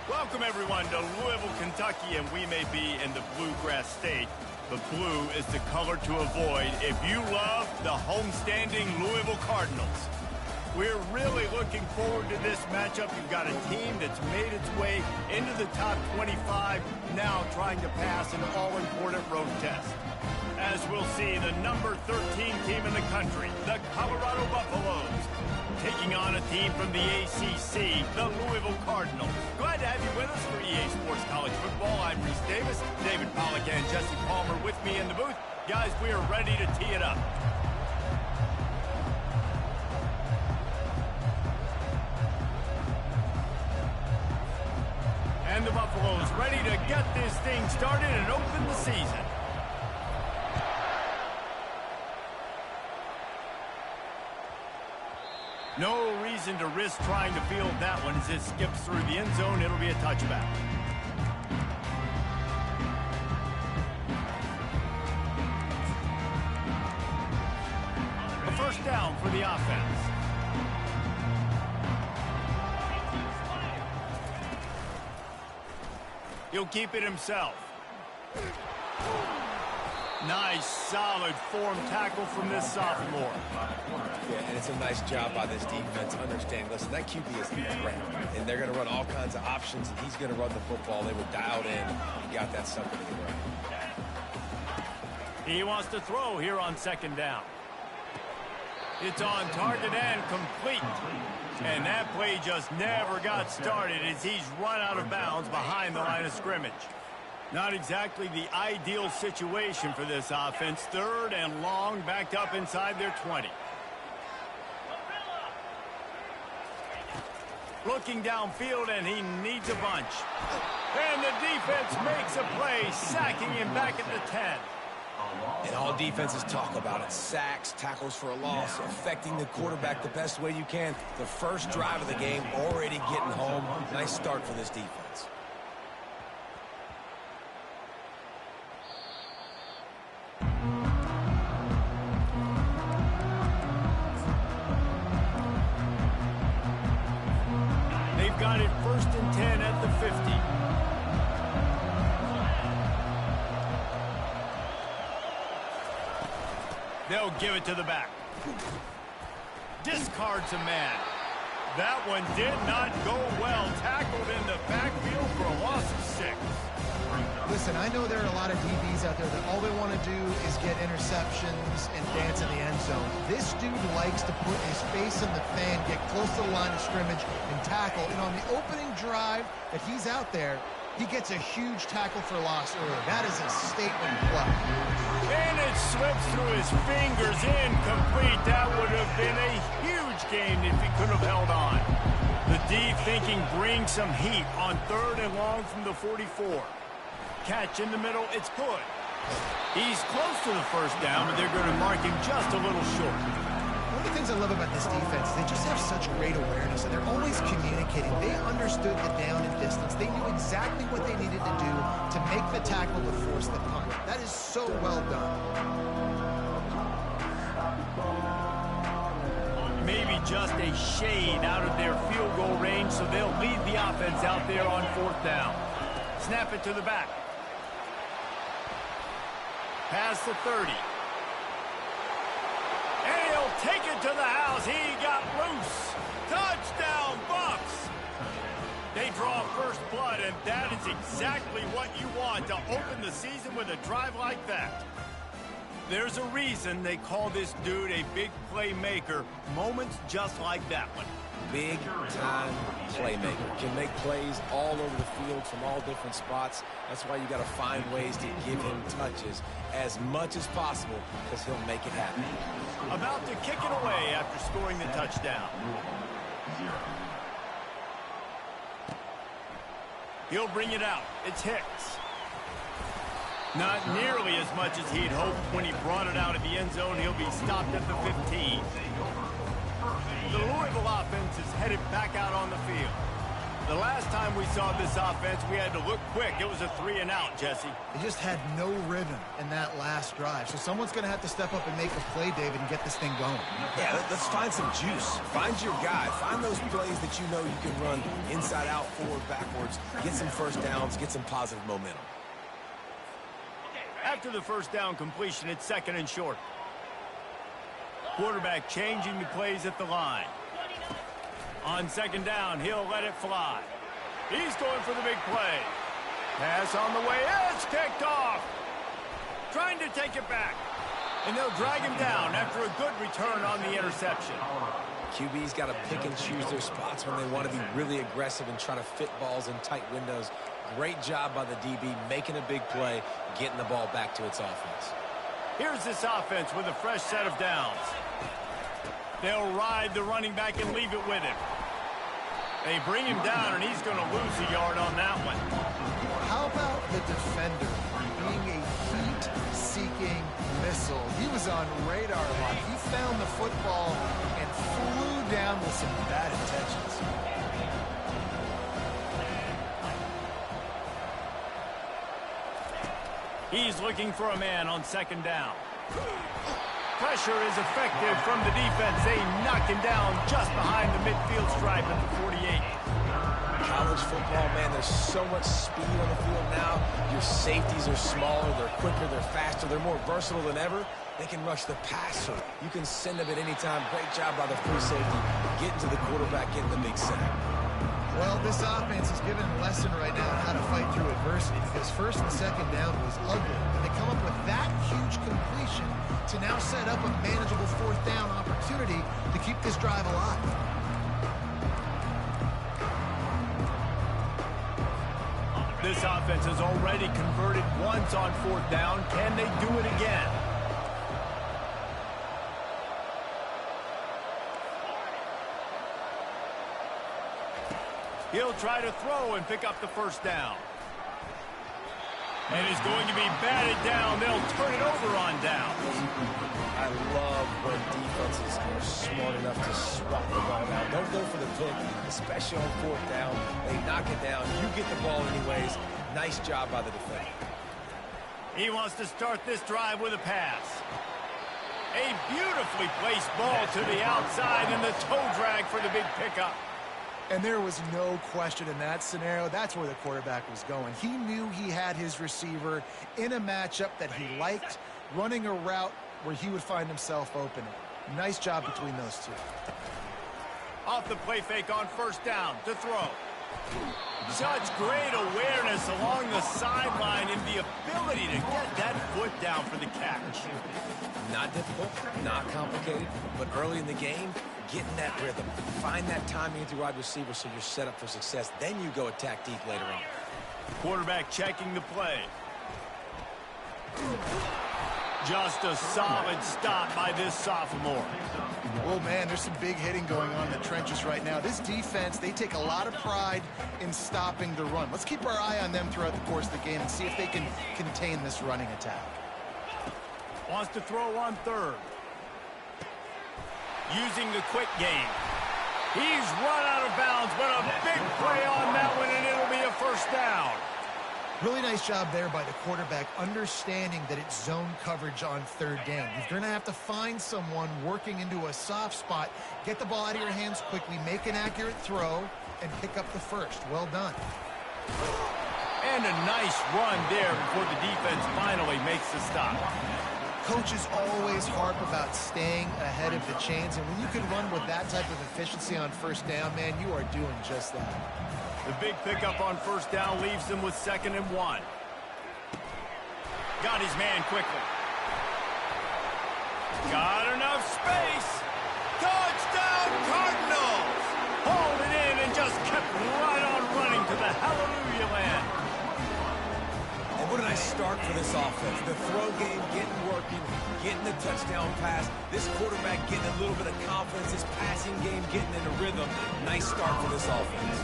Welcome, everyone, to Louisville, Kentucky, and we may be in the Bluegrass State, but blue is the color to avoid if you love the homestanding Louisville Cardinals. We're really looking forward to this matchup. You've got a team that's made its way into the top 25, now trying to pass an all-important road test. As we'll see, the number 13 team in the country, the Colorado Buffaloes, taking on a team from the ACC, the Louisville Cardinals. Glad to have you with us for EA Sports College Football. I'm Reese Davis, David Pollack and Jesse Palmer with me in the booth. Guys, we are ready to tee it up. And the Buffaloes ready to get this thing started and open the season. No reason to risk trying to field that one as it skips through the end zone. It'll be a touchback. A first down for the offense. He'll keep it himself. Nice, solid form tackle from this sophomore. Yeah, and it's a nice job by this defense. Understand, listen, that QB is a threat, and they're going to run all kinds of options, and he's going to run the football. They were dialed in. He got that sucker to the ground. He wants to throw here on second down. It's on target and complete. And that play just never got started as he's run out of bounds behind the line of scrimmage. Not exactly the ideal situation for this offense. Third and long, backed up inside their 20. Looking downfield, and he needs a bunch. And the defense makes a play, sacking him back at the 10. And all defenses talk about it. Sacks, tackles for a loss, affecting the quarterback the best way you can. The first drive of the game, already getting home. Nice start for this defense. They've got it 1st and 10 at the 50. They'll give it to the back. Discards a man. That one did not go well. Tackled in the backfield for a loss of 6. Listen, I know there are a lot of DBs out there that all they want to do is get interceptions and dance in the end zone. This dude likes to put his face in the fan, get close to the line of scrimmage, and tackle. And on the opening drive that he's out there, he gets a huge tackle for loss early. That is a statement play. And it slips through his fingers, incomplete. That would have been a huge gain if he could have held on. The D thinking bring some heat on 3rd and long from the 44. Catch in the middle, it's good. He's close to the first down, but they're going to mark him just a little short. One of the things I love about this defense, they just have such great awareness, and they're always communicating. They understood the down and distance. They knew exactly what they needed to do to make the tackle to force the punt. That is so well done. Maybe just a shade out of their field goal range, so they'll lead the offense out there on 4th down. Snap it to the back. Past the 30. And he'll take it to the house. He got loose. Touchdown, Bucks. They draw first blood, and that is exactly what you want to open the season with a drive like that. There's a reason they call this dude a big playmaker. Moments just like that one. Big-time playmaker. Can make plays all over the field from all different spots. That's why you got to find ways to give him touches as much as possible, because he'll make it happen. About to kick it away after scoring the touchdown. He'll bring it out. It's Hicks. Not nearly as much as he'd hoped when he brought it out of the end zone. He'll be stopped at the 15. The Louisville offense is headed back out on the field. The last time we saw this offense, we had to look quick. It was a 3-and-out, Jesse. They just had no rhythm in that last drive. So someone's going to have to step up and make a play, David, and get this thing going. Yeah, let's find some juice. Find your guy. Find those plays that you know you can run inside out, forward, backwards. Get some first downs. Get some positive momentum. After the first down completion, it's 2nd and short. Quarterback changing the plays at the line. On 2nd down, he'll let it fly. He's going for the big play. Pass on the way. It's kicked off. Trying to take it back. And they'll drag him down after a good return on the interception. QB's got to pick and choose their spots when they want to be really aggressive and try to fit balls in tight windows. Great job by the DB making a big play, getting the ball back to its offense. Here's this offense with a fresh set of downs. They'll ride the running back and leave it with him. They bring him down, and he's going to lose a yard on that one. How about the defender being a heat-seeking missile? He was on radar lock. He found the football and flew down with some bad intentions. He's looking for a man on 2nd down. Pressure is effective from the defense. They knock him down just behind the midfield stripe at the 48. College football, man, there's so much speed on the field now. Your safeties are smaller, they're quicker, they're faster, they're more versatile than ever. They can rush the passer. You can send them at any time. Great job by the free safety. Getting to the quarterback, getting the big sack. Well, this offense is giving a lesson right now on how to fight through adversity because 1st and 2nd down was ugly. And they come up with that huge completion to now set up a manageable 4th down opportunity to keep this drive alive. This offense has already converted once on 4th down. Can they do it again? He'll try to throw and pick up the 1st down. And he's going to be batted down. They'll turn it over on downs. I love when defenses are smart enough to swap the ball down. Don't go for the pick, especially on 4th down. They knock it down. You get the ball anyways. Nice job by the defender. He wants to start this drive with a pass. A beautifully placed ball to the outside and the toe drag for the big pickup. And there was no question in that scenario. That's where the quarterback was going. He knew he had his receiver in a matchup that he liked, running a route where he would find himself open. Nice job between those two. Off the play fake on 1st down to throw. Such great awareness along the sideline and the ability to get that foot down for the catch. Not difficult, not complicated, but early in the game, getting that rhythm. Find that timing with your wide receiver so you're set up for success. Then you go attack deep later on. Quarterback checking the play. Just a solid stop by this sophomore. Oh, man, there's some big hitting going on in the trenches right now. This defense, they take a lot of pride in stopping the run. Let's keep our eye on them throughout the course of the game and see if they can contain this running attack. Wants to throw on 3rd. Using the quick game. He's run out of bounds, but a big play on that one, and it'll be a 1st down. Really nice job there by the quarterback, understanding that it's zone coverage on 3rd down. You're going to have to find someone working into a soft spot, get the ball out of your hands quickly, make an accurate throw, and pick up the 1st. Well done. And a nice run there before the defense finally makes the stop. Coaches always harp about staying ahead of the chains, and when you can run with that type of efficiency on 1st down, man, you are doing just that. The big pickup on 1st down leaves them with 2nd and 1. Got his man quickly. Got enough space. Touchdown Cardinals! Hauled it in and just kept right on running to the hallelujah land. And what a nice start for this offense. The throw game getting working, getting the touchdown pass. This quarterback getting a little bit of confidence. His passing game getting in a rhythm. Nice start for this offense.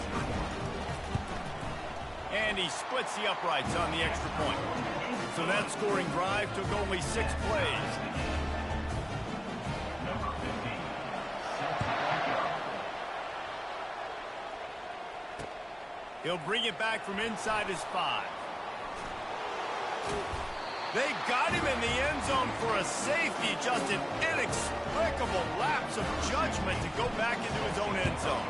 And he splits the uprights on the extra point. So that scoring drive took only 6 plays. He'll bring it back from inside his 5. They got him in the end zone for a safety. Just an inexplicable lapse of judgment to go back into his own end zone.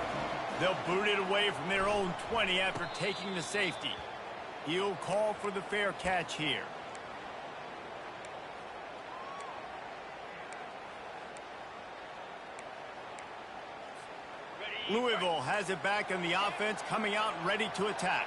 They'll boot it away from their own 20 after taking the safety. He'll call for the fair catch here. Louisville has it back in the offense, coming out ready to attack.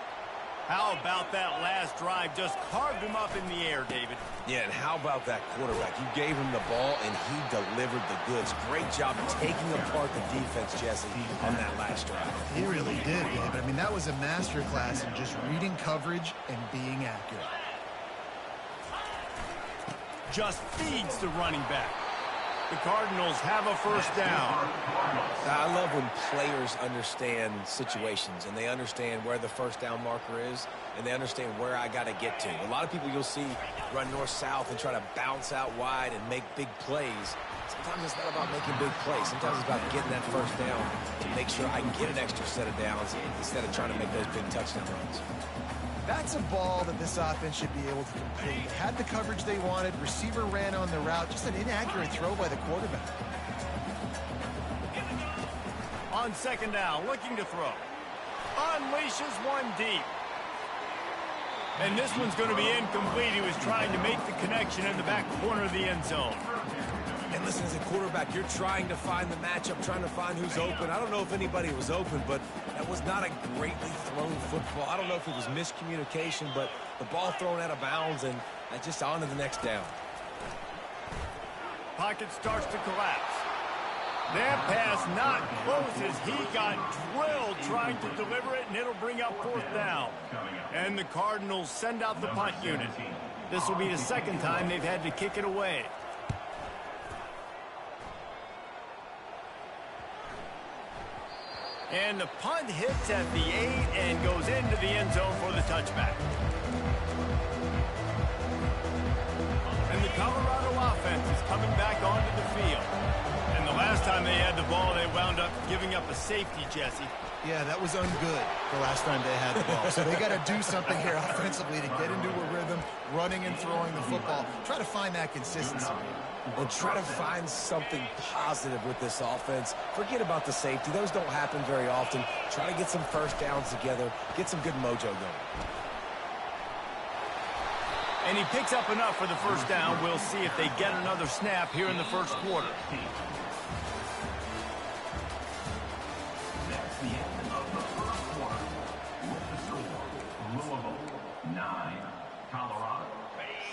How about that last drive? Just carved him up in the air, David. Yeah, and how about that quarterback? You gave him the ball, and he delivered the goods. Great job taking apart the defense, Jesse, on that last drive. He really did, David. I mean, that was a masterclass in just reading coverage and being accurate. Just feeds the running back. The Cardinals have a first down. I love when players understand situations and they understand where the first down marker is and they understand where I got to get to. A lot of people you'll see run north-south and try to bounce out wide and make big plays. Sometimes it's not about making big plays. Sometimes it's about getting that first down to make sure I can get an extra set of downs instead of trying to make those big touchdown runs. That's a ball that this offense should be able to complete. They had the coverage they wanted. Receiver ran on the route. Just an inaccurate throw by the quarterback. On second down, looking to throw. Unleashes one deep. And this one's going to be incomplete. He was trying to make the connection in the back corner of the end zone. And listen, as a quarterback, you're trying to find the matchup, trying to find who's open. I don't know if anybody was open, but that was not a greatly thrown football. I don't know if it was miscommunication, but the ball thrown out of bounds and just on to the next down. Pocket starts to collapse. That pass not close as he got drilled trying to deliver it, and it'll bring up fourth down. And the Cardinals send out the punt unit. This will be the second time they've had to kick it away. And the punt hits at the 8 and goes into the end zone for the touchback. And the Colorado offense is coming back onto the field. And the last time they had the ball, they wound up giving up a safety, Jesse. Yeah, that was ungood the last time they had the ball. So they got to do something here offensively to get into a rhythm, running and throwing the football. Try to find that consistency. And try to find something positive with this offense. Forget about the safety. Those don't happen very often. Try to get some first downs together. Get some good mojo going. And he picks up enough for the first down. We'll see if they get another snap here in the first quarter. That's the end of the first quarter. With the score, Louisville 9, Colorado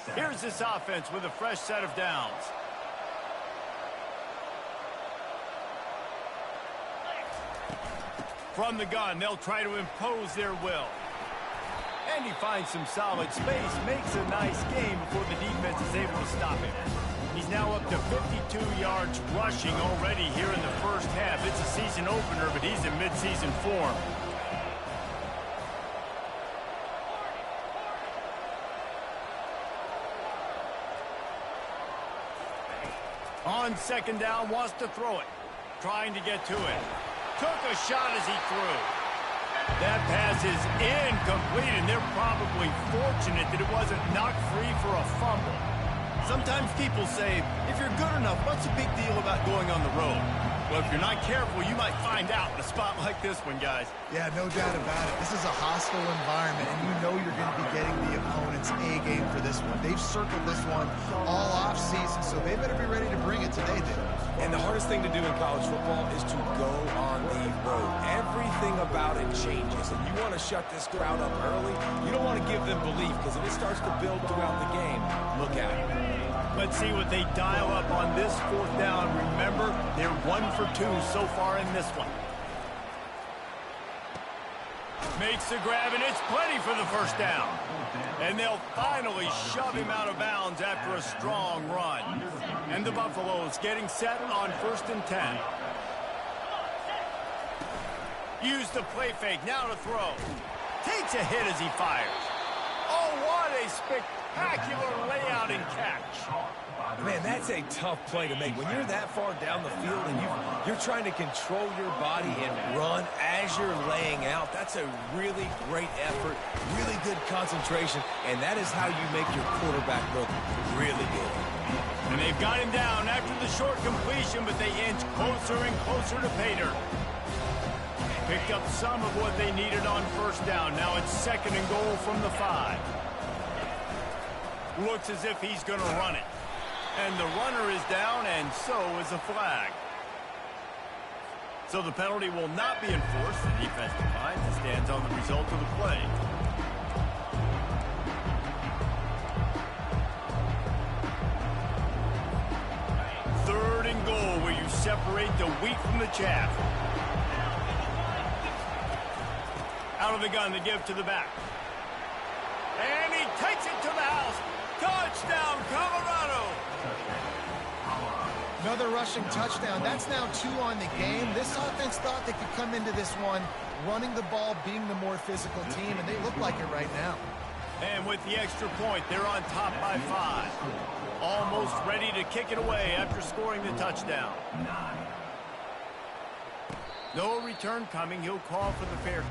7. Here's this offense with a fresh set of downs. From the gun, they'll try to impose their will. And he finds some solid space, makes a nice game before the defense is able to stop him. He's now up to 52 yards rushing already here in the first half. It's a season opener, but he's in midseason form. On second down, wants to throw it. Trying to get to it. Took a shot as he threw. That pass is incomplete, and they're probably fortunate that it wasn't knocked free for a fumble. Sometimes people say, if you're good enough, what's the big deal about going on the road? Well, if you're not careful, you might find out in a spot like this one, guys. Yeah, no doubt about it. This is a hostile environment, and you know you're going to be getting the opponent's A-game for this one. They've circled this one all off-season, so they better be ready to bring it today, dude. And the hardest thing to do in college football is to go on the road. Everything about it changes, and you want to shut this crowd up early. You don't want to give them belief, because if it starts to build throughout the game, look at it. Let's see what they dial up on this fourth down. Remember, they're 1 for 2 so far in this one. Makes the grab, and it's plenty for the first down. And they'll finally shove him out of bounds after a strong run. And the Buffaloes getting set on 1st and 10. Use the play fake, now to throw. Takes a hit as he fires. Oh, what a a spectacular layout and catch. Man, that's a tough play to make. When you're that far down the field and you're trying to control your body and run as you're laying out, that's a really great effort, really good concentration, and that is how you make your quarterback look really good. And they've got him down after the short completion, but they inch closer and closer to pay dirt. Picked up some of what they needed on first down. Now it's 2nd and goal from the 5. Looks as if he's going to run it. And the runner is down, and so is a flag. So the penalty will not be enforced. The defense declines and stands on the result of the play. Third and goal, where you separate the wheat from the chaff. Out of the gun to give to the back. And he takes it to the house. Touchdown, Colorado! Another rushing touchdown. That's now 2 on the game. This offense thought they could come into this one running the ball, being the more physical team, and they look like it right now. And with the extra point, they're on top by 5. Almost ready to kick it away after scoring the touchdown. No return coming. He'll call for the fair.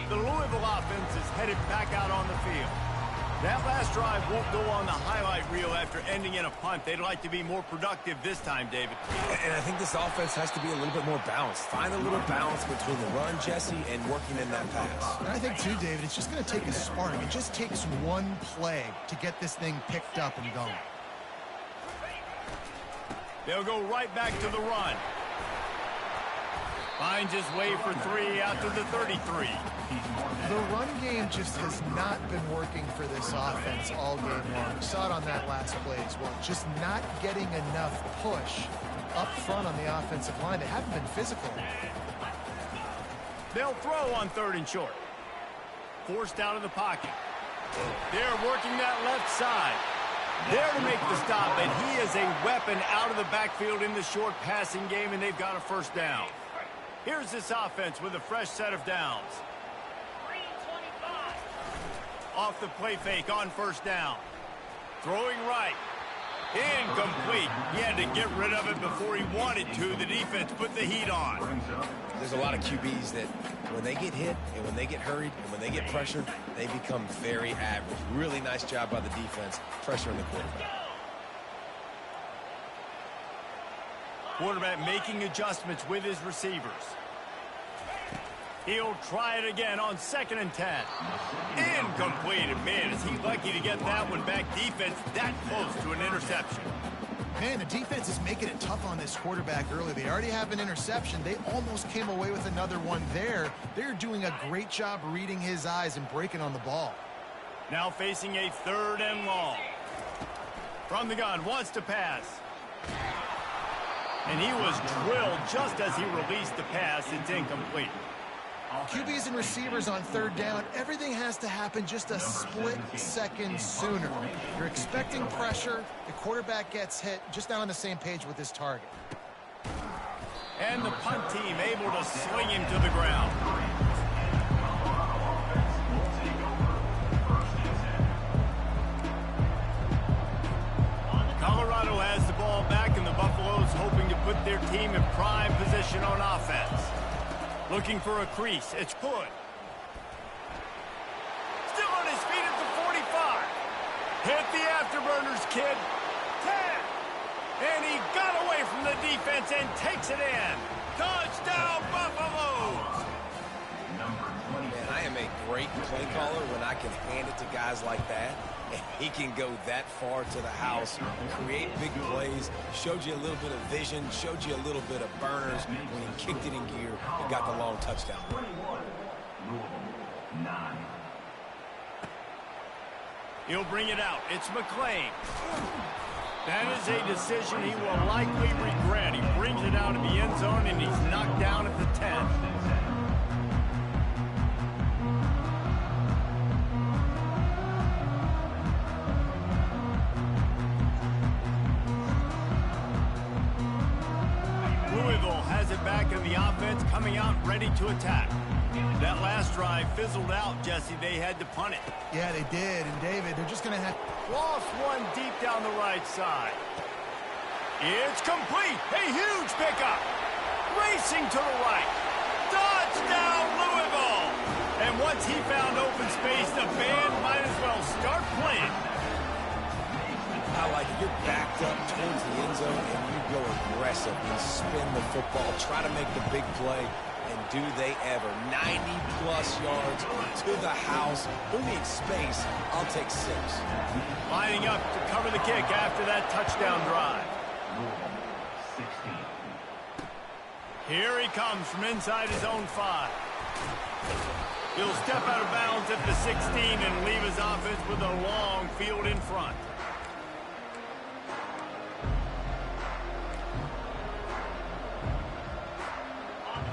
The Louisville offense is headed back out on the field. That last drive won't go on the highlight reel after ending in a punt. They'd like to be more productive this time, David. And I think this offense has to be a little bit more balanced. Find a little balance between the run, Jesse, and working in that pass. And I think, too, David, it's just going to take a spark. It just takes one play to get this thing picked up and going. They'll go right back to the run. Finds his way for 3 out to the 33. The run game just has not been working for this offense all game long. We saw it on that last play as well. Just not getting enough push up front on the offensive line. They haven't been physical. They'll throw on 3rd and short. Forced out of the pocket. They're working that left side. There to make the stop, and he is a weapon out of the backfield in the short passing game, and they've got a first down. Here's this offense with a fresh set of downs. Off the play fake on first down. Throwing right. Incomplete. He had to get rid of it before he wanted to. The defense put the heat on. There's a lot of QBs that when they get hit and when they get hurried and when they get pressured, they become very average. Really nice job by the defense pressuring the quarterback. Quarterback making adjustments with his receivers. He'll try it again on 2nd and 10. Incomplete. Man, is he lucky to get that one back. Defense that close to an interception. Man, the defense is making it tough on this quarterback early. They already have an interception. They almost came away with another one there. They're doing a great job reading his eyes and breaking on the ball. Now facing a 3rd and long. From the gun, wants to pass. And he was drilled just as he released the pass. It's incomplete. QBs and receivers on 3rd down, everything has to happen just a split second sooner. You're expecting pressure, the quarterback gets hit, just not on the same page with his target. And the punt team able to swing him to the ground. Colorado has the ball back, and the Buffaloes hoping to put their team in prime position on offense. Looking for a crease. It's good. Still on his feet at the 45. Hit the afterburners, kid. 10. And he got away from the defense and takes it in. Touchdown, Buffaloes. Man, I am a great play caller when I can hand it to guys like that. And he can go that far to the house, create big plays, showed you a little bit of vision, showed you a little bit of burners when he kicked it in gear and got the long touchdown. 9. He'll bring it out. It's McClain. That is a decision he will likely regret. He brings it out of the end zone, and he's knocked down at the 10. Louisville has it back in the offense, coming out ready to attack. That last drive fizzled out, Jesse. They had to punt it. Yeah, they did. And, David, they're just going to have... Lost one deep down the right side. It's complete. A huge pickup. Racing to the right. Touchdown, Louisville. And once he found open space, the band might as well start playing. I like it. You're backed up towards the end zone, and you go aggressive and spin the football, try to make the big play. And do they ever. 90-plus yards to the house. Who needs space? I'll take 6. Lining up to cover the kick after that touchdown drive. 16. Here he comes from inside his own 5. He'll step out of bounds at the 16 and leave his offense with a long field in front.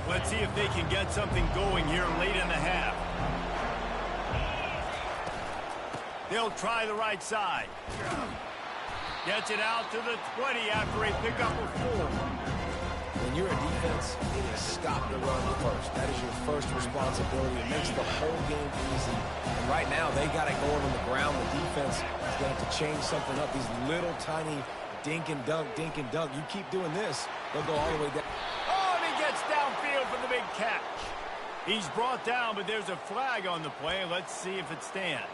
Let's see if they can get something going here late in the half. They'll try the right side. Gets it out to the 20 after a pickup of 4. When you're a defense, it is stop the run first. That is your first responsibility. It makes the whole game easy. And right now, they got it going on the ground. The defense is going to have to change something up. These little tiny dink and dunk, dink and dunk. You keep doing this, they'll go all the way down. Gets downfield for the big catch. He's brought down, but there's a flag on the play. Let's see if it stands.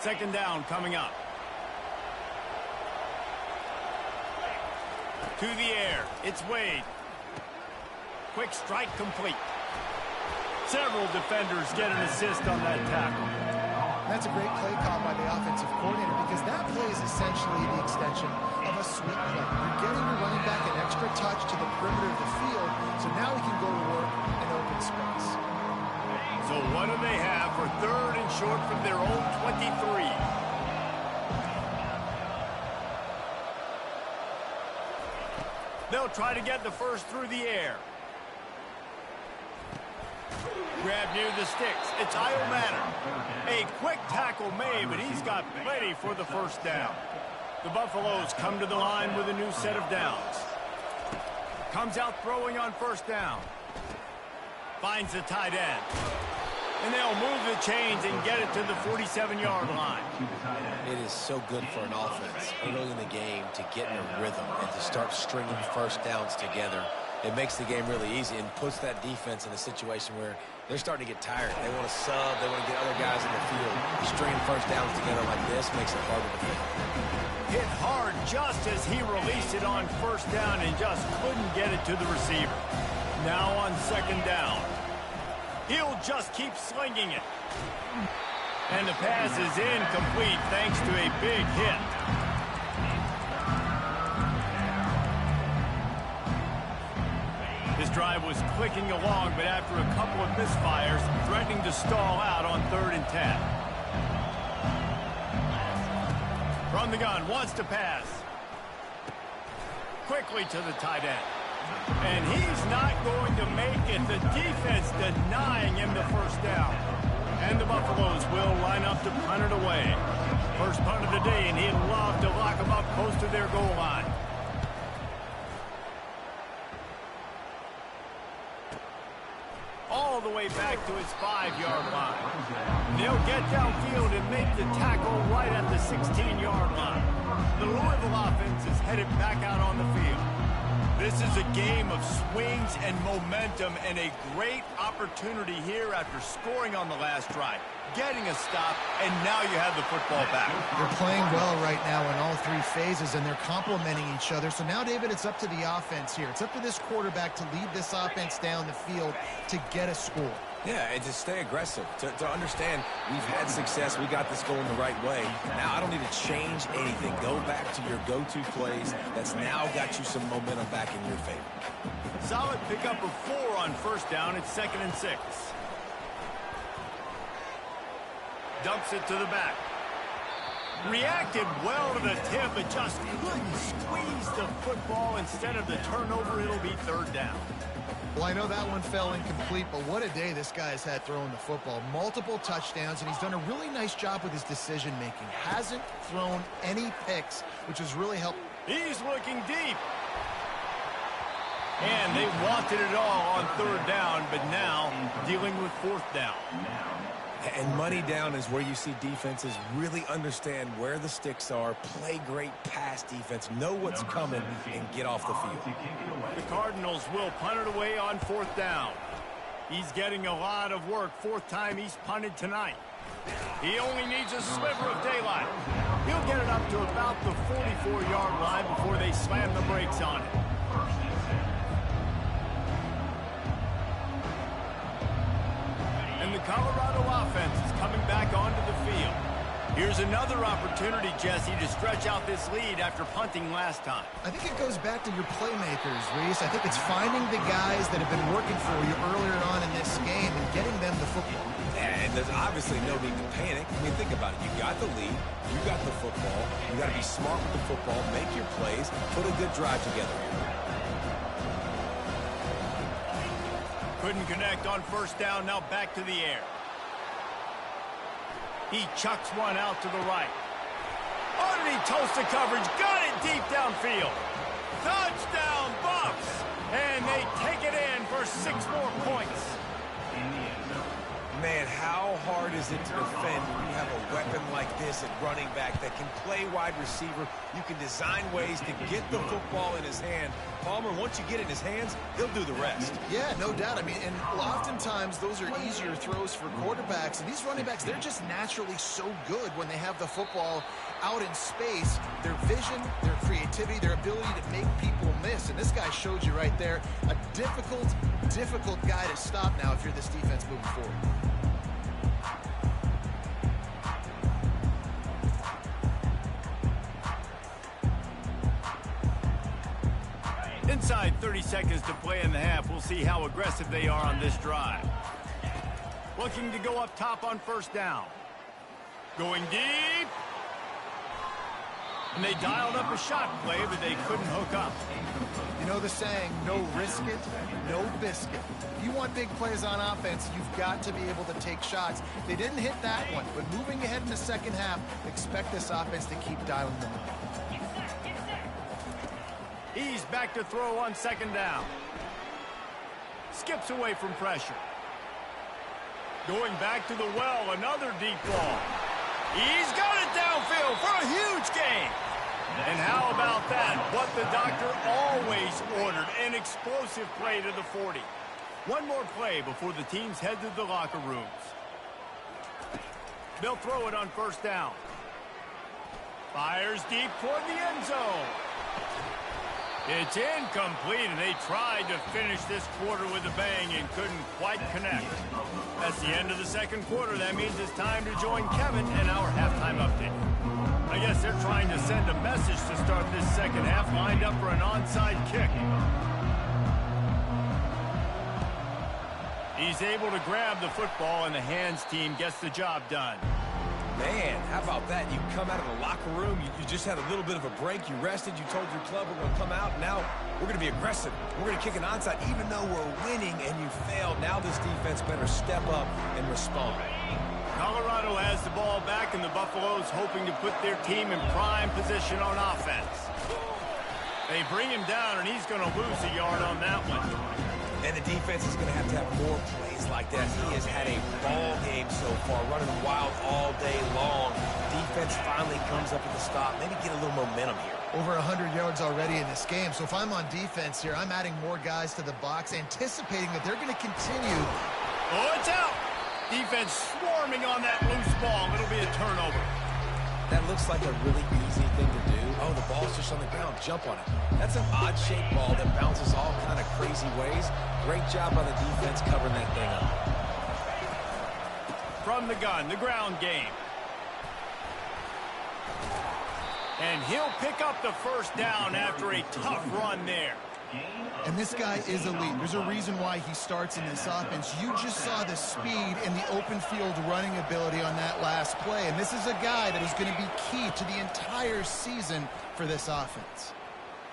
Second down coming up. To the air. It's Wade. Quick strike complete. Several defenders get an assist on that tackle. That's a great play call by the offensive coordinator because that play is essentially the extension of a sweep play. You're getting your running back an extra touch to the perimeter of the field, so now he can go to work in open space. So what do they have for 3rd and short from their own 23? They'll try to get the first through the air. Grab near the sticks. It's Iomatter. A quick tackle made, but he's got plenty for the first down. The Buffaloes come to the line with a new set of downs. Comes out throwing on first down. Finds the tight end. And they'll move the chains and get it to the 47-yard line. It is so good for an offense early in the game to get in a rhythm and to start stringing first downs together. It makes the game really easy and puts that defense in a situation where they're starting to get tired. They want to sub. They want to get other guys in the field. Stringing first downs together like this makes it harder to defend. Hit hard just as he released it on first down and just couldn't get it to the receiver. Now on second down. He'll just keep slinging it. And the pass is incomplete thanks to a big hit. This drive was clicking along, but after a couple of misfires, threatening to stall out on 3rd and 10. From the gun, wants to pass. Quickly to the tight end. And he's not going to make it. The defense denying him the first down. And the Buffaloes will line up to punt it away. First punt of the day, and he'd love to lock them up close to their goal line. All the way back to his 5-yard line. They'll get downfield and make the tackle right at the 16-yard line. The Louisville offense is headed back out on the field. This is a game of swings and momentum, and a great opportunity here after scoring on the last drive, getting a stop, and now you have the football back. They're playing well right now in all three phases, and they're complementing each other. So now, David, it's up to the offense here. It's up to this quarterback to lead this offense down the field to get a score. Yeah, and to stay aggressive, to understand we've had success, we got this going the right way. Now I don't need to change anything. Go back to your go-to plays. That's now got you some momentum back in your favor. Solid pickup of 4 on first down. It's 2nd and 6. Dumps it to the back. Reacted well to the tip, but just couldn't squeeze the football. Instead of the turnover, it'll be 3rd down. Well, I know that one fell incomplete, but what a day this guy has had throwing the football. Multiple touchdowns, and he's done a really nice job with his decision-making. Hasn't thrown any picks, which has really helped. He's looking deep. And they wanted it all on 3rd down, but now dealing with 4th down. And money down is where you see defenses really understand where the sticks are, play great pass defense, know what's coming, and get off the field. The Cardinals will punt it away on 4th down. He's getting a lot of work. 4th time he's punted tonight. He only needs a sliver of daylight. He'll get it up to about the 44-yard line before they slam the brakes on it. And the Colorado offense is coming back onto the field. Here's another opportunity, Jesse, to stretch out this lead after punting last time. I think it goes back to your playmakers, Reese. I think it's finding the guys that have been working for you earlier on in this game and getting them the football. And there's obviously no need to panic. I mean, think about it. You got the lead. You got the football. You got to be smart with the football, make your plays, put a good drive together here. Couldn't connect on 1st down. Now back to the air. He chucks one out to the right. Underneath toasted coverage. Got it deep downfield. Touchdown Bucks. And they take it in for 6 more points. Man, how hard is it to defend when you have a weapon like this at running back that can play wide receiver? You can design ways to get the football in his hand. Palmer, once you get it in his hands, he'll do the rest. Yeah, no doubt. I mean, and oftentimes those are easier throws for quarterbacks. And these running backs, they're just naturally so good when they have the football out in space. Their vision, their creativity, their ability to make people miss. And this guy showed you right there, a difficult guy to stop now if you're this defense moving forward. Inside 30 seconds to play in the half. We'll see how aggressive they are on this drive. Looking to go up top on 1st down. Going deep. And they dialed up a shot play, but they couldn't hook up. You know the saying, no risk it, no biscuit. If you want big plays on offense, you've got to be able to take shots. They didn't hit that one, but moving ahead in the 2nd half, expect this offense to keep dialing them up. He's back to throw on 2nd down. Skips away from pressure. Going back to the well, another deep ball. He's got it downfield for a huge gain. And how about that? What the doctor always ordered, an explosive play to the 40. One more play before the teams head to the locker rooms. They'll throw it on 1st down. Fires deep toward the end zone. It's incomplete, and they tried to finish this quarter with a bang and couldn't quite connect. That's the end of the 2nd quarter. That means it's time to join Kevin in our halftime update. I guess they're trying to send a message to start this 2nd half, lined up for an onside kick. He's able to grab the football, and the hands team gets the job done. Man, how about that? You come out of the locker room, you just had a little bit of a break, you rested, you told your club we're going to come out, now we're going to be aggressive. We're going to kick an onside, even though we're winning and you failed. Now this defense better step up and respond. Colorado has the ball back, and the Buffaloes hoping to put their team in prime position on offense. They bring him down, and he's going to lose a yard on that one. And the defense is going to have more plays like that. He has had a ball game so far, running wild all day long. Defense finally comes up with a stop. Maybe get a little momentum here. over 100 yards already in this game. So if I'm on defense here, I'm adding more guys to the box, anticipating that they're going to continue. Oh, it's out. Defense swarming on that loose ball. It'll be a turnover. That looks like a really easy thing to do. Oh, the ball's just on the ground. Jump on it. That's an odd-shaped ball that bounces all kind of crazy ways. Great job by the defense covering that thing up. From the gun, the ground game. And he'll pick up the first down after a tough run there. And this guy is elite. There's a reason why he starts in this offense. You just saw the speed and the open field running ability on that last play. And this is a guy that is going to be key to the entire season for this offense.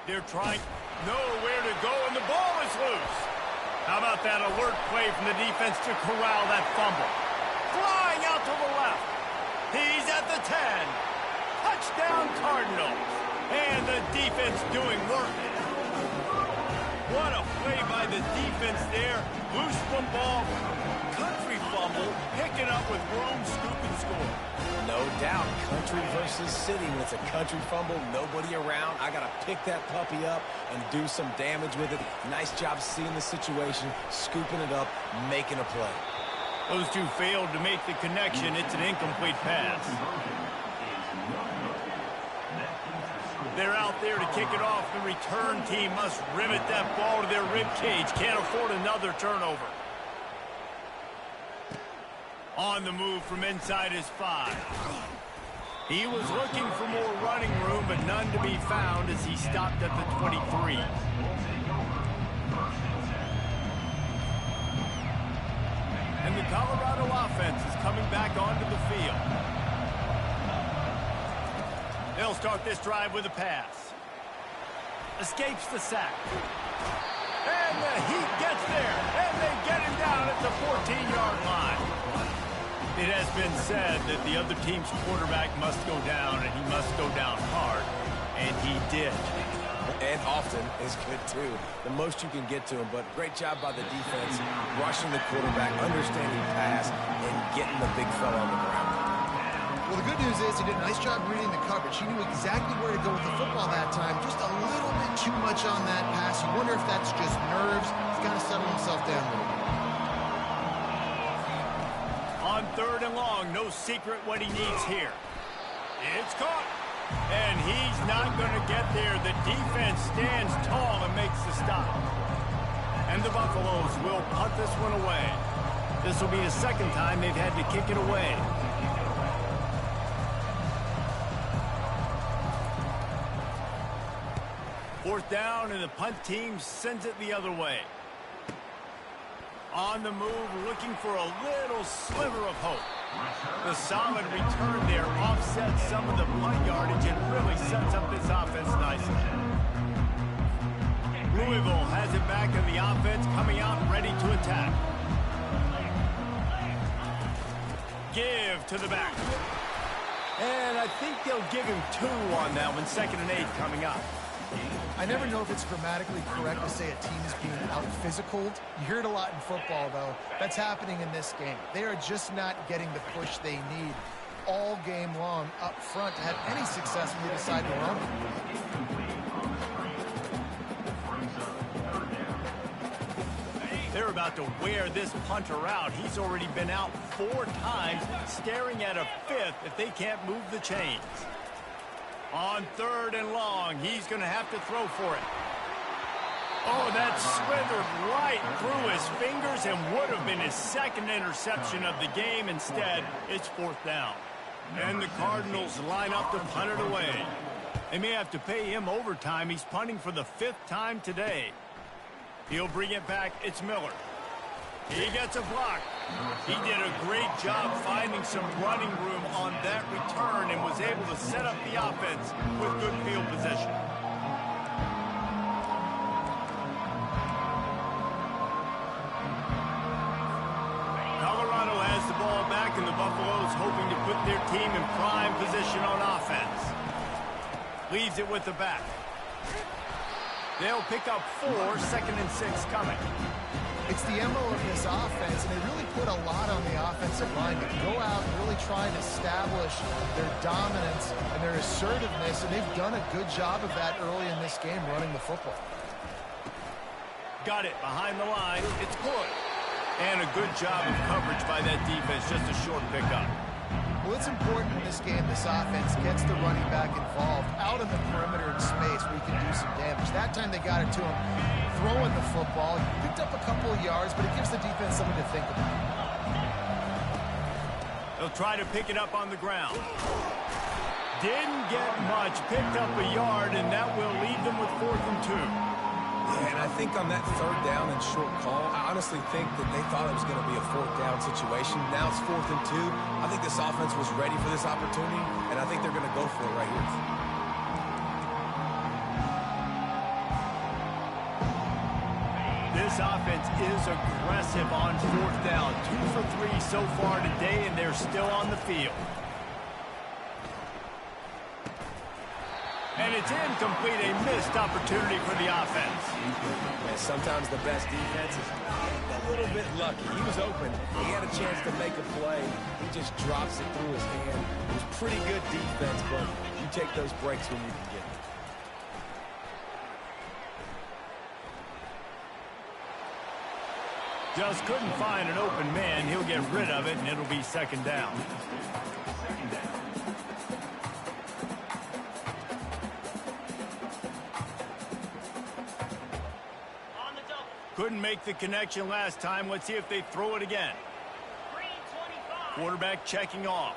They're trying nowhere to go, and the ball is loose. How about that alert play from the defense to corral that fumble? Flying out to the left. He's at the 10. Touchdown Cardinals. And the defense doing work. What a play by the defense there. Loose football, country fumble, picking up with room, scoop, and score. No doubt, country versus city. When it's a country fumble, nobody around. I got to pick that puppy up and do some damage with it. Nice job seeing the situation, scooping it up, making a play. Those two failed to make the connection. It's an incomplete pass. They're out there to kick it off. The return team must rivet that ball to their rib cage. Can't afford another turnover. On the move from inside his 5. He was looking for more running room, but none to be found as he stopped at the 23. And the Colorado offense is coming back onto the field. They'll start this drive with a pass. Escapes the sack. And the Heat gets there. And they get him down at the 14-yard line. It has been said that the other team's quarterback must go down, and he must go down hard. And he did. And often is good, too. The most you can get to him, but great job by the defense, rushing the quarterback, understanding pass, and getting the big fella on the ground. Well, the good news is he did a nice job reading the coverage. He knew exactly where to go with the football that time. Just a little bit too much on that pass. You wonder if that's just nerves. He's got to settle himself down a little bit. On 3rd and long, no secret what he needs here. It's caught. And he's not going to get there. The defense stands tall and makes the stop. And the Buffaloes will punt this one away. This will be the second time they've had to kick it away. Fourth down, and the punt team sends it the other way. On the move, looking for a little sliver of hope. The solid return there offsets some of the punt yardage and really sets up this offense nicely. Louisville has it back in the offense, coming out ready to attack. Give to the back. And I think they'll give him 2 on that one. 2nd and 8 coming up. I never know if it's grammatically correct to say a team is being out-physicaled. You hear it a lot in football, though. That's happening in this game. They are just not getting the push they need all game long up front to have any success when they decide to run. They're about to wear this punter out. He's already been out 4 times, staring at a 5th if they can't move the chains. On 3rd and long, he's going to have to throw for it. Oh, that slithered right through his fingers and would have been his 2nd interception of the game. Instead, it's 4th down. And the Cardinals line up to punt it away. They may have to pay him overtime. He's punting for the 5th time today. He'll bring it back. It's Miller. He gets a block. He did a great job finding some running room on that return and was able to set up the offense with good field position. Colorado has the ball back, and the Buffaloes hoping to put their team in prime position on offense. Leaves it with the back. They'll pick up 4, 2nd and 6 coming. It's the MO of this offense, and they really put a lot on the offensive line to go out and really try and establish their dominance and their assertiveness, and they've done a good job of that early in this game running the football. Got it behind the line. It's good. And a good job of coverage by that defense. Just a short pickup. Well, it's important in this game this offense gets the running back involved out in the perimeter in space where he can do some damage. That time they got it to him throwing the football. He picked up a couple of yards, but it gives the defense something to think about. They'll try to pick it up on the ground. Didn't get much. Picked up a yard, and that will leave them with 4th and 2. Yeah, and I think on that 3rd down and short call, I honestly think that they thought it was going to be a 4th down situation. Now it's 4th and 2. I think this offense was ready for this opportunity, and I think they're going to go for it right here. This offense is aggressive on 4th down. 2 for 3 so far today, and they're still on the field. And it's incomplete, a missed opportunity for the offense. And sometimes the best defense is a little bit lucky. He was open. He had a chance to make a play. He just drops it through his hand. It was pretty good defense, but you take those breaks when you can get them. Just couldn't find an open man. He'll get rid of it, and it'll be 2nd down. Couldn't make the connection last time. Let's see if they throw it again. Quarterback checking off.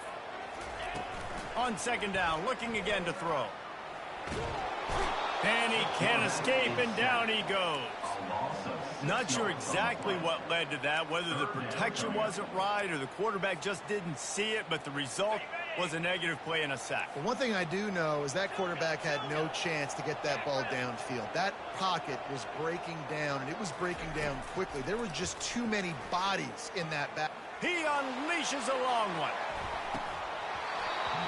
On 2nd down, looking again to throw. And he can't escape, and down he goes. Not sure exactly what led to that, whether the protection wasn't right or the quarterback just didn't see it, but the result was a negative play and a sack. Well, one thing I do know is that quarterback had no chance to get that ball downfield. That pocket was breaking down, and it was breaking down quickly. There were just too many bodies in that back. He unleashes a long one.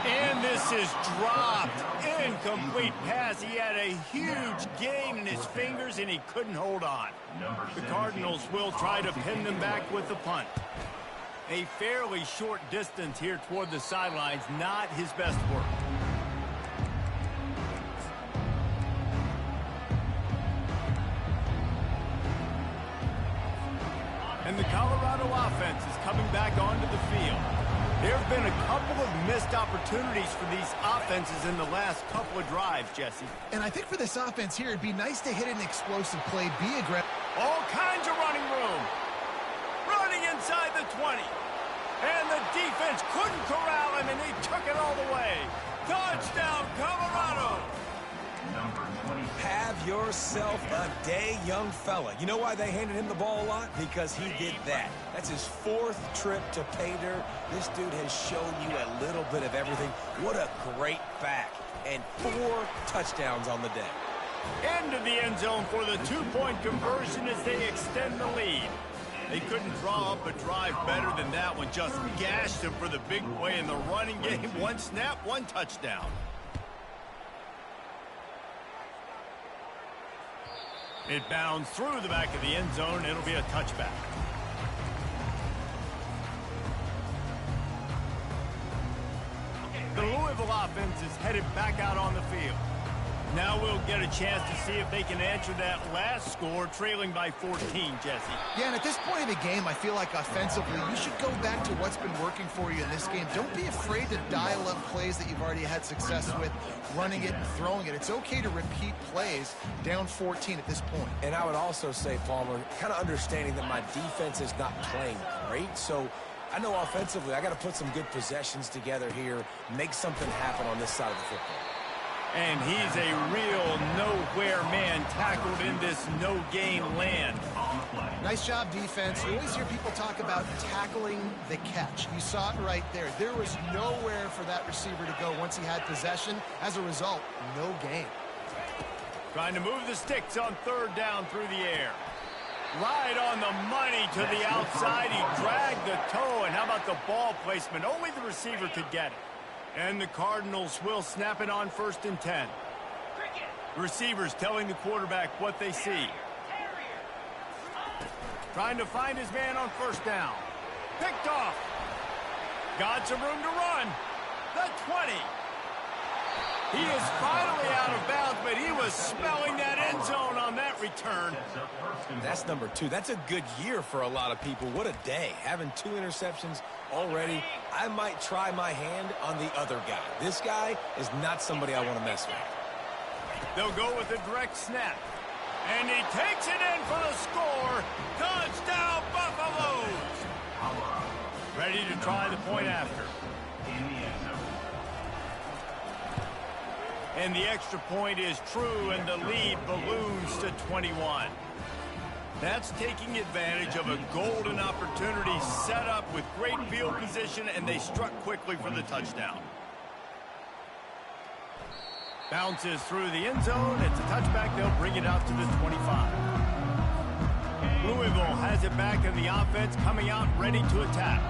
And this is dropped. Incomplete pass. He had a huge gain in his fingers, and he couldn't hold on. The Cardinals will try to pin them back with the punt. A fairly short distance here toward the sidelines, not his best work. And the Colorado offense is coming back onto the field. There have been a couple of missed opportunities for these offenses in the last couple of drives, Jesse. And I think for this offense here, it'd be nice to hit an explosive play, be aggressive. All kinds of running room. Running inside the 20. And the defense couldn't corral him, and he took it all the way. Touchdown, Colorado. Have yourself a day, young fella. You know why they handed him the ball a lot? Because he did that. That's his 4th trip to pay dirt. This dude has shown you a little bit of everything. What a great back. And 4 touchdowns on the day. Into the end zone for the 2-point conversion as they extend the lead. They couldn't draw up a drive better than that one. Just gashed him for the big play in the running game. 1 snap, 1 touchdown. It bounds through the back of the end zone. It'll be a touchback. The Louisville offense is headed back out on the field. Now we'll get a chance to see if they can answer that last score, trailing by 14, Jesse. Yeah, and at this point of the game, I feel like offensively, you should go back to what's been working for you in this game. Don't be afraid to dial up plays that you've already had success with, running it and throwing it. It's okay to repeat plays down 14 at this point. And I would also say, Palmer, kind of understanding that my defense is not playing great, so I know offensively I got to put some good possessions together here, make something happen on this side of the football. And he's a real nowhere man tackled in this no-gain land. Nice job, defense. You always hear people talk about tackling the catch. You saw it right there. There was nowhere for that receiver to go once he had possession. As a result, no gain. Trying to move the sticks on 3rd down through the air. Right on the money to the outside. He dragged the toe, and how about the ball placement? Only the receiver could get it. And the Cardinals will snap it on 1st and 10. Receivers telling the quarterback what they see. Trying to find his man on first down. Picked off. Got some room to run. The 20. He is finally out of bounds, but he was smelling that end zone on that return. That's number 2. That's a good year for a lot of people. What a day. Having 2 interceptions already. I might try my hand on the other guy. This guy is not somebody I want to mess with. They'll go with a direct snap. And he takes it in for the score. Touchdown, Buffaloes. Ready to try the point after. And the extra point is true, and the lead balloons to 21. That's taking advantage of a golden opportunity set up with great field position, and they struck quickly for the touchdown. Bounces through the end zone. It's a touchback. They'll bring it out to the 25. Louisville has it back in the offense, coming out ready to attack.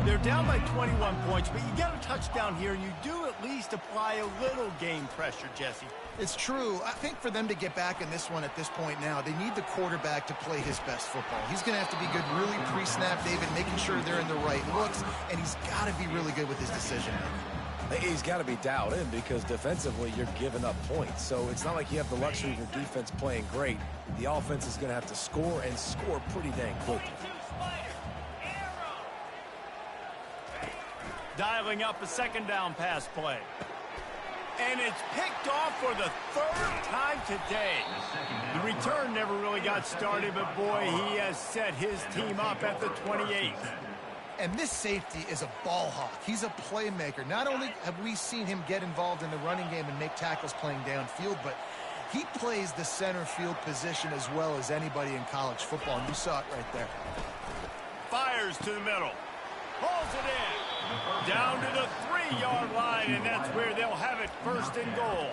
They're down by 21 points, but you get a touchdown here, and you do at least apply a little game pressure, Jesse. It's true. I think for them to get back in this one at this point now, they need the quarterback to play his best football. He's going to have to be good really pre-snap, David, making sure they're in the right looks, and he's got to be really good with his decision-making. He's got to be dialed in because defensively you're giving up points. So it's not like you have the luxury of your defense playing great. The offense is going to have to score and score pretty dang quickly. Dialing up a second down pass play. And it's picked off for the 3rd time today. The return never really got started, but boy, he has set his team up at the 28. And this safety is a ball hawk. He's a playmaker. Not only have we seen him get involved in the running game and make tackles playing downfield, but he plays the center field position as well as anybody in college football, and you saw it right there. Fires to the middle. Pulls it in. Down to the 3-yard line, and that's where they'll have it, 1st and goal.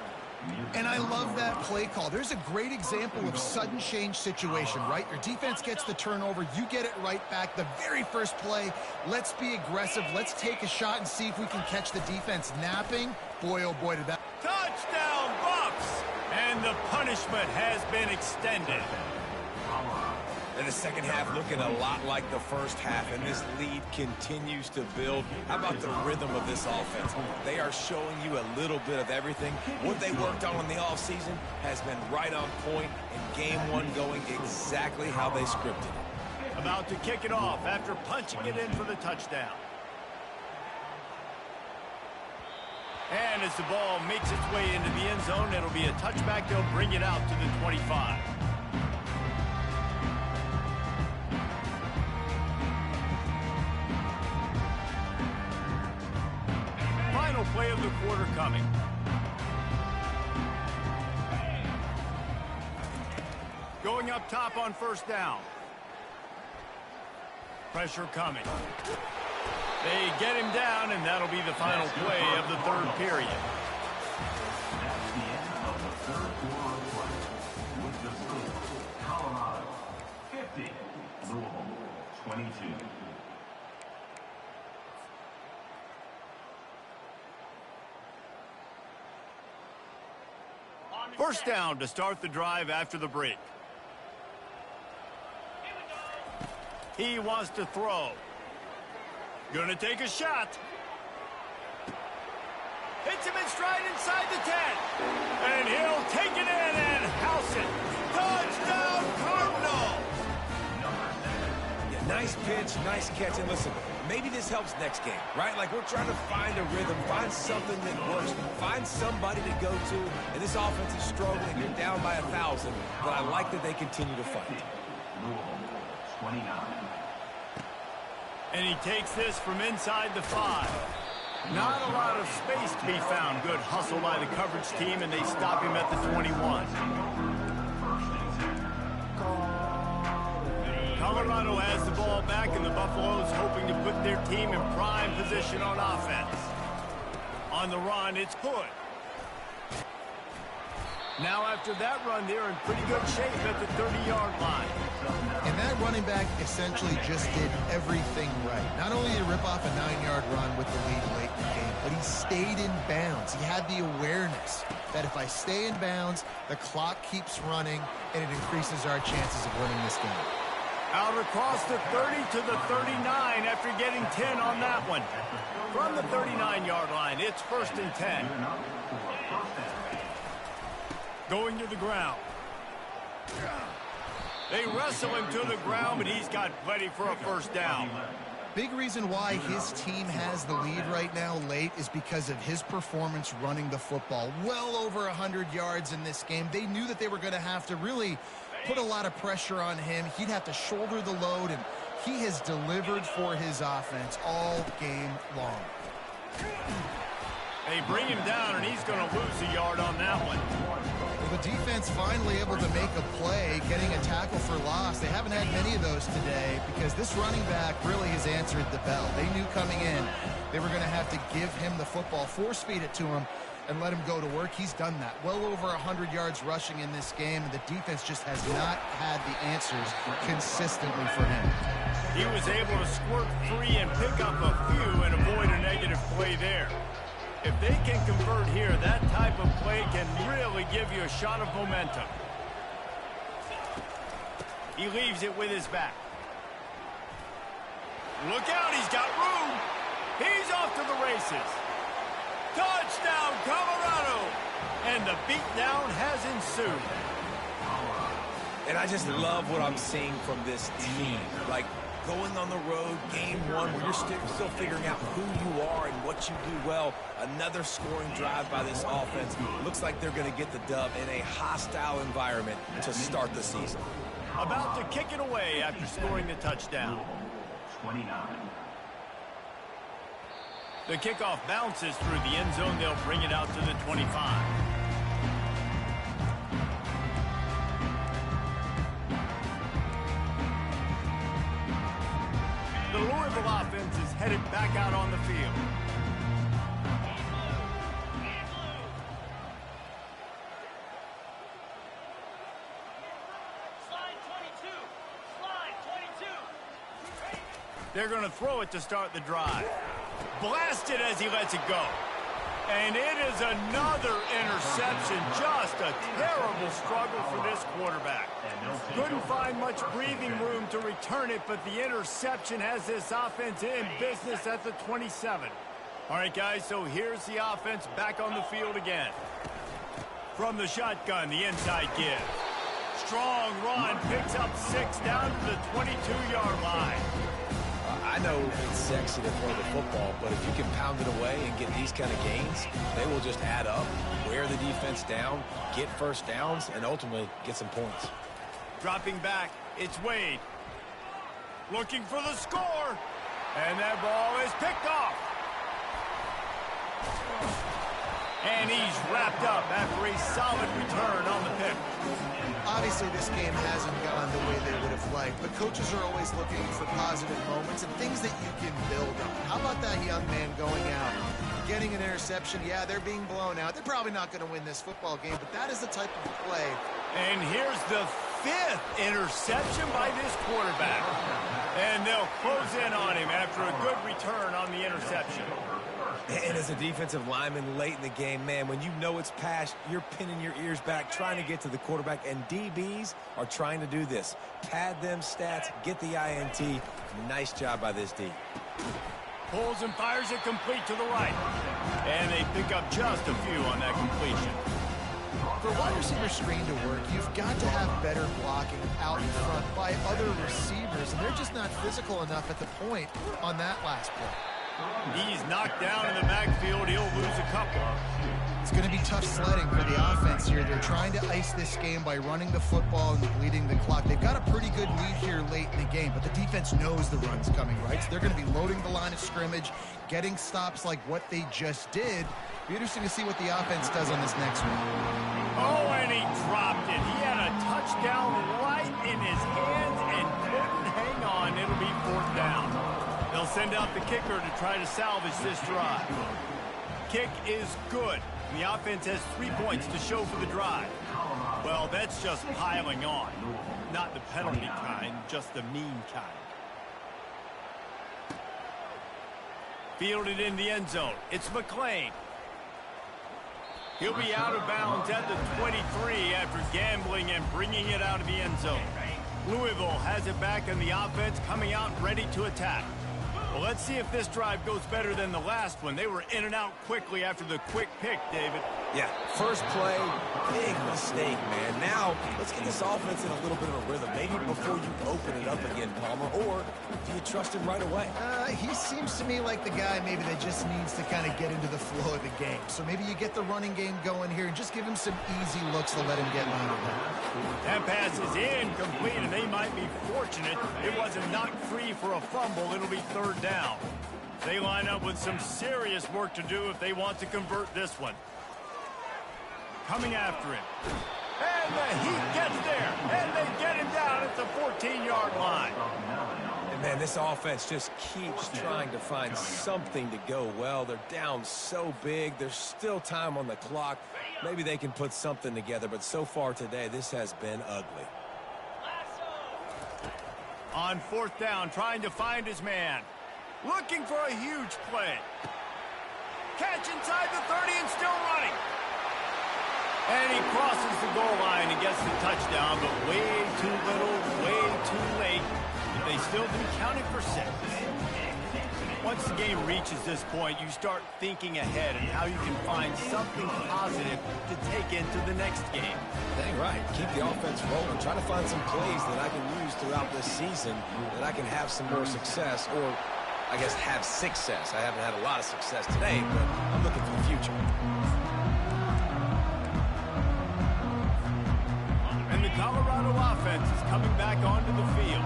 And I love that play call. There's a great example of sudden change situation, right? Your defense gets the turnover. You get it right back. The very first play, let's be aggressive. Let's take a shot and see if we can catch the defense napping. Boy, oh boy, did that. Touchdown, Buffs! And the punishment has been extended. And the second half looking a lot like the first half, and this lead continues to build. How about the rhythm of this offense? They are showing you a little bit of everything. What they worked on in the offseason has been right on point, and game 1 going exactly how they scripted it. About to kick it off after punching it in for the touchdown. And as the ball makes its way into the end zone, it'll be a touchback. They'll bring it out to the 25. Final play of the quarter coming. Going up top on first down. Pressure coming. They get him down, and that'll be the final play of the 3rd period. That's the end of the 3rd quarter of play. With the score, Colorado 50, Louisville 22. First down to start the drive after the break. He wants to throw. Gonna take a shot. Hits him in stride inside the 10. And he'll take it in and house it. Touchdown, Cardinals! Yeah, nice pitch, nice catch. And listen, maybe this helps next game, right? Like, we're trying to find a rhythm, find something that works, find somebody to go to. And this offense is struggling. You're down by 1,000, but I like that they continue to fight. Louisville 29. And he takes this from inside the 5. Not a lot of space to be found. Good hustle by the coverage team, and they stop him at the 21. Colorado has the ball back, and the Buffaloes hoping to put their team in prime position on offense. On the run, it's Hood. Now after that run, they're in pretty good shape at the 30-yard line. And that running back essentially just did everything right. Not only did he rip off a 9-yard run with the lead late in the game, but he stayed in bounds. He had the awareness that if I stay in bounds, the clock keeps running, and it increases our chances of winning this game. Out across the 30 to the 39 after getting 10 on that one. From the 39-yard line, it's 1st and 10. Going to the ground. They wrestle him to the ground, but he's got plenty for a 1st down. Big reason why his team has the lead right now late is because of his performance running the football. Well over 100 yards in this game. They knew that they were going to have to really put a lot of pressure on him. He'd have to shoulder the load, and he has delivered for his offense all game long. They bring him down, and he's going to lose a yard on that one. Well, the defense finally able to make a play, getting a tackle for loss. They haven't had many of those today because this running back really has answered the bell. They knew coming in they were going to have to give him the football, force-feed it to him, and let him go to work. He's done that. Well over 100 yards rushing in this game, and the defense just has not had the answers consistently for him. He was able to squirt free and pick up a few and avoid a negative play there. If they can convert here, that type of play can really give you a shot of momentum. He leaves it with his back. Look out, he's got room. He's off to the races. Touchdown, Colorado! And the beatdown has ensued. And I just love what I'm seeing from this team. Like, going on the road, game one, where you're still figuring out who you are and what you do well. Another scoring drive by this offense. Looks like they're going to get the dub in a hostile environment to start the season. About to kick it away after scoring the touchdown. 29. The kickoff bounces through the end zone. They'll bring it out to the 25. The Louisville offense is headed back out on the field. They're going to throw it to start the drive. Blasted as he lets it go. And it is another interception. Just a terrible struggle for this quarterback. Couldn't find much breathing room to return it, but the interception has this offense in business at the 27. All right, guys, so here's the offense back on the field again. From the shotgun, the inside give. Strong run, picks up 6 down to the 22-yard line. I know it's sexy to throw the football, but if you can pound it away and get these kind of gains, they will just add up, wear the defense down, get 1st downs, and ultimately get some points. Dropping back, it's Wade. Looking for the score. And that ball is picked off. And he's wrapped up after a solid return on the pick. Obviously, this game hasn't gone the way they would have liked, but coaches are always looking for positive moments and things that you can build on. How about that young man going out, getting an interception? Yeah, they're being blown out. They're probably not going to win this football game, but that is the type of play. And here's the 5th interception by this quarterback. And they'll close in on him after a good return on the interception. And as a defensive lineman late in the game, man, when you know it's passed, you're pinning your ears back, trying to get to the quarterback, and DBs are trying to do this. Pad them stats, get the INT. Nice job by this D. Pulls and fires it complete to the right. And they pick up just a few on that completion. For a wide receiver screen to work, you've got to have better blocking out in front by other receivers, and they're just not physical enough at the point on that last play. He's knocked down in the backfield. He'll lose a couple. It's going to be tough sledding for the offense here. They're trying to ice this game by running the football and depleting the clock. They've got a pretty good lead here late in the game, but the defense knows the run's coming, right? So they're going to be loading the line of scrimmage, getting stops like what they just did. Be interesting to see what the offense does on this next one. Oh, and he dropped it. He had a touchdown right in his hands and couldn't hang on. It'll be 4th down. They'll send out the kicker to try to salvage this drive. Kick is good. The offense has 3 points to show for the drive. Well, that's just piling on. Not the penalty kind, just the mean kind. Fielded in the end zone. It's McClain. He'll be out of bounds at the 23 after gambling and bringing it out of the end zone. Louisville has it back and the offense coming out ready to attack. Well, let's see if this drive goes better than the last one. They were in and out quickly after the quick pick, David. Yeah, first play, big mistake, man. Now, let's get this offense in a little bit of a rhythm. Maybe before you open it up again, Palmer, or do you trust him right away? He seems to me like the guy maybe that just needs to kind of get into the flow of the game. So maybe you get the running game going here and just give him some easy looks to let him get landed on. That pass is incomplete, and they might be fortunate it wasn't knocked free for a fumble. It'll be third down. They line up with some serious work to do if they want to convert this one. Coming after him. And the Heat gets there, and they get him down at the 14-yard line. And, man, this offense just keeps trying to find something to go well. They're down so big. There's still time on the clock. Maybe they can put something together, but so far today, this has been ugly. On fourth down, trying to find his man. Looking for a huge play. Catch inside the 30 and still running. And he crosses the goal line and gets the touchdown, but way too little, way too late. They still be counting for 6. Once the game reaches this point, you start thinking ahead and how you can find something positive to take into the next game. Dang right. Keep the offense rolling. Try to find some plays that I can use throughout this season that I can have some more success, or I guess have success. I haven't had a lot of success today, but I'm looking for the future. And the Colorado offense is coming back onto the field.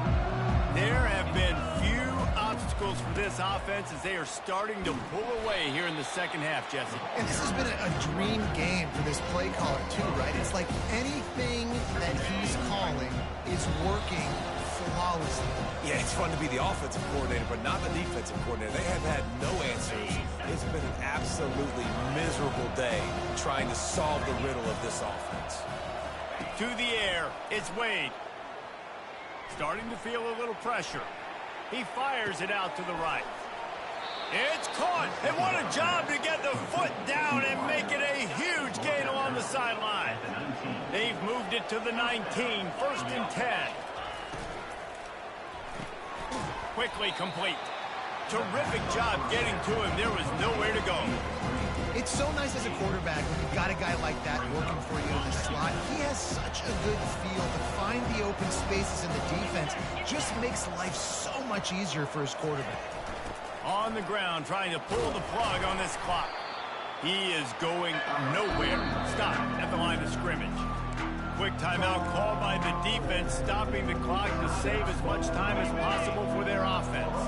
There have been few obstacles for this offense as they are starting to pull away here in the second half, Jesse. And this has been a dream game for this play caller, too, right? It's like anything that he's calling is working flawlessly. Yeah, it's fun to be the offensive coordinator, but not the defensive coordinator. They have had no answers. It's been an absolutely miserable day trying to solve the riddle of this offense. To the air, it's Wade. Starting to feel a little pressure. He fires it out to the right. It's caught, and what a job to get the foot down and make it a huge gain along the sideline. They've moved it to the 19, first and 10. Quickly complete. Terrific job getting to him. There was nowhere to go. It's so nice as a quarterback when you've got a guy like that working for you in the slot. He has such a good feel to find the open spaces in the defense. Just makes life so much easier for his quarterback. On the ground, trying to pull the plug on this clock. He is going nowhere. Stop at the line of scrimmage. Quick timeout called by the defense, stopping the clock to save as much time as possible for their offense.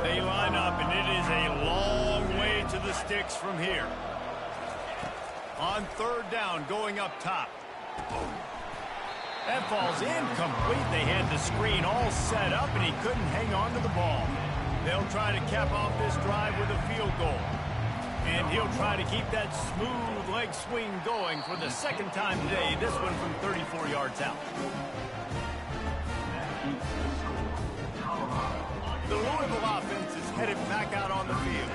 They line up, and it is a long way to the sticks from here. On third down, going up top. That falls incomplete. They had the screen all set up, and he couldn't hang on to the ball. They'll try to cap off this drive with a field goal. And he'll try to keep that smooth leg swing going for the second time today, this one from 34 yards out. The Louisville offense is headed back out on the field.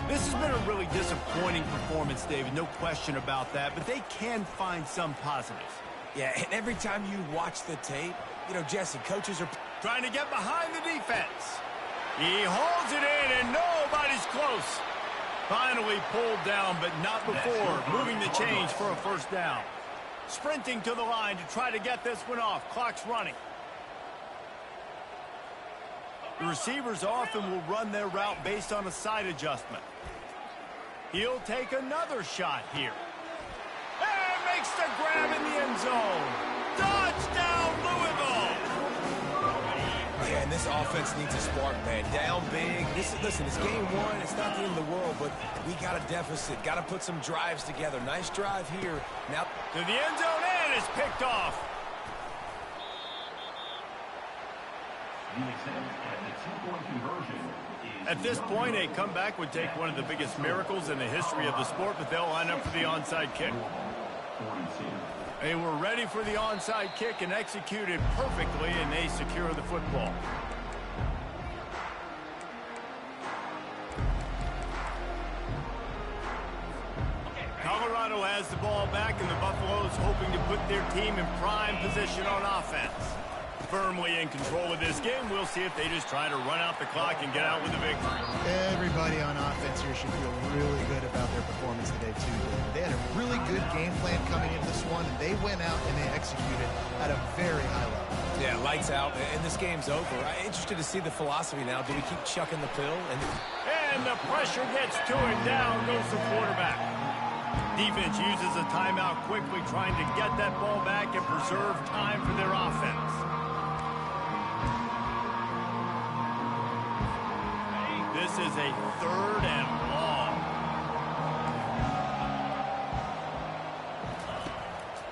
This has been a really disappointing performance, David, no question about that, but they can find some positives. Yeah, and every time you watch the tape, you know, Jesse, coaches are trying to get behind the defense. He holds it in, and nobody's close. Finally pulled down, but not before moving the chains for a first down. Sprinting to the line to try to get this one off. Clock's running. The receivers often will run their route based on a side adjustment. He'll take another shot here. And makes the grab in the end zone. Touchdown, Louisville! Yeah, and this offense needs a spark, man. Down big. Listen, it's game one. It's not the end of the world, but we got a deficit. Got to put some drives together. Nice drive here. Now to the end zone, and it's picked off. At this point, a comeback would take one of the biggest miracles in the history of the sport, but they'll line up for the onside kick. They were ready for the onside kick and executed perfectly, and they secure the football. Colorado has the ball back, and the Buffaloes hoping to put their team in prime position on offense. firmly in control of this game. We'll see if they just try to run out the clock and get out with a victory. Everybody on offense here should feel really good about their performance today, too, David. They had a really good game plan coming into this one, and they went out and they executed at a very high level. Yeah, lights out, and this game's over. I'm interested to see the philosophy now. Do we keep chucking the pill? And the pressure gets to it. Down goes the quarterback. Defense uses a timeout quickly, trying to get that ball back and preserve time for their offense. This is a 3rd and long.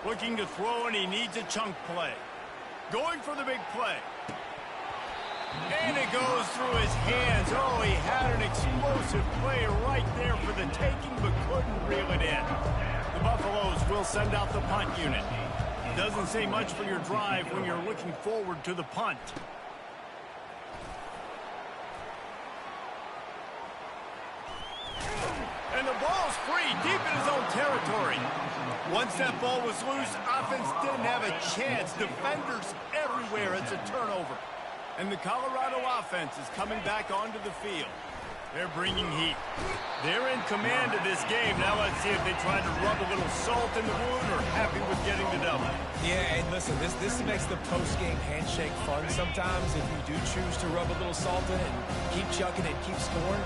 Looking to throw, and he needs a chunk play. Going for the big play. And it goes through his hands. Oh, he had an explosive play right there for the taking, but couldn't reel it in. The Buffaloes will send out the punt unit. Doesn't say much for your drive when you're looking forward to the punt. And the ball's free, deep in his own territory. Once that ball was loose, offense didn't have a chance. Defenders everywhere. It's a turnover. And the Colorado offense is coming back onto the field. They're bringing heat. They're in command of this game. Now let's see if they try to rub a little salt in the wound or happy with getting the W. Yeah, and listen, this makes the post-game handshake fun sometimes. If you do choose to rub a little salt in it and keep chucking it, keep scoring,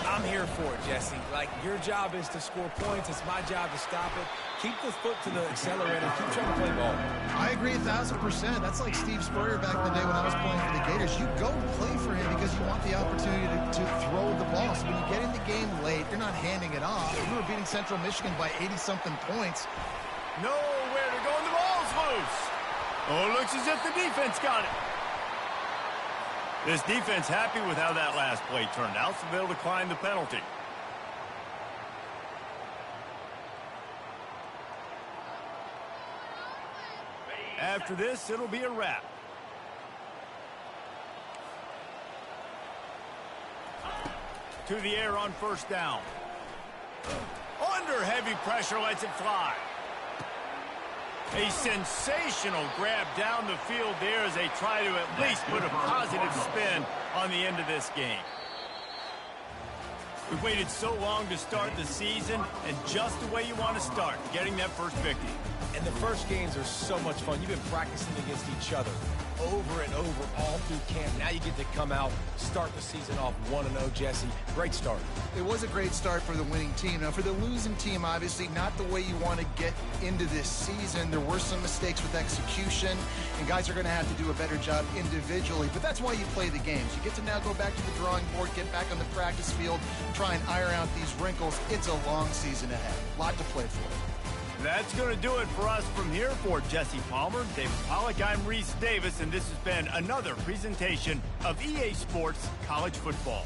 I'm here for it, Jesse. Like, your job is to score points. It's my job to stop it. Keep the foot to the accelerator. Keep trying to play ball. I agree 1,000%. That's like Steve Spurrier back in the day when I was playing for the Gators. You go play for him because you want the opportunity to throw the ball. So when you get in the game late, you're not handing it off. We were beating Central Michigan by 80-something points. Nowhere to go, and the ball's loose. Oh, it looks as if the defense got it. This defense happy with how that last play turned out, so they'll decline the penalty. After this, it'll be a wrap. To the air on 1st down. Under heavy pressure, lets it fly. A sensational grab down the field there as they try to at least put a positive spin on the end of this game. We've waited so long to start the season, and just the way you want to start, getting that first victory. And the first games are so much fun. You've been practicing against each other over and over all through camp. Now you get to come out, start the season off 1-0, Jesse. Great start. It was a great start for the winning team. Now, for the losing team, obviously not the way you want to get into this season. There were some mistakes with execution, and guys are going to have to do a better job individually. But that's why you play the games. You get to now go back to the drawing board, get back on the practice field, try and iron out these wrinkles. It's a long season ahead. A lot to play for. That's going to do it for us from here. For Jesse Palmer, David Pollack, I'm Reese Davis, and this has been another presentation of EA Sports College Football.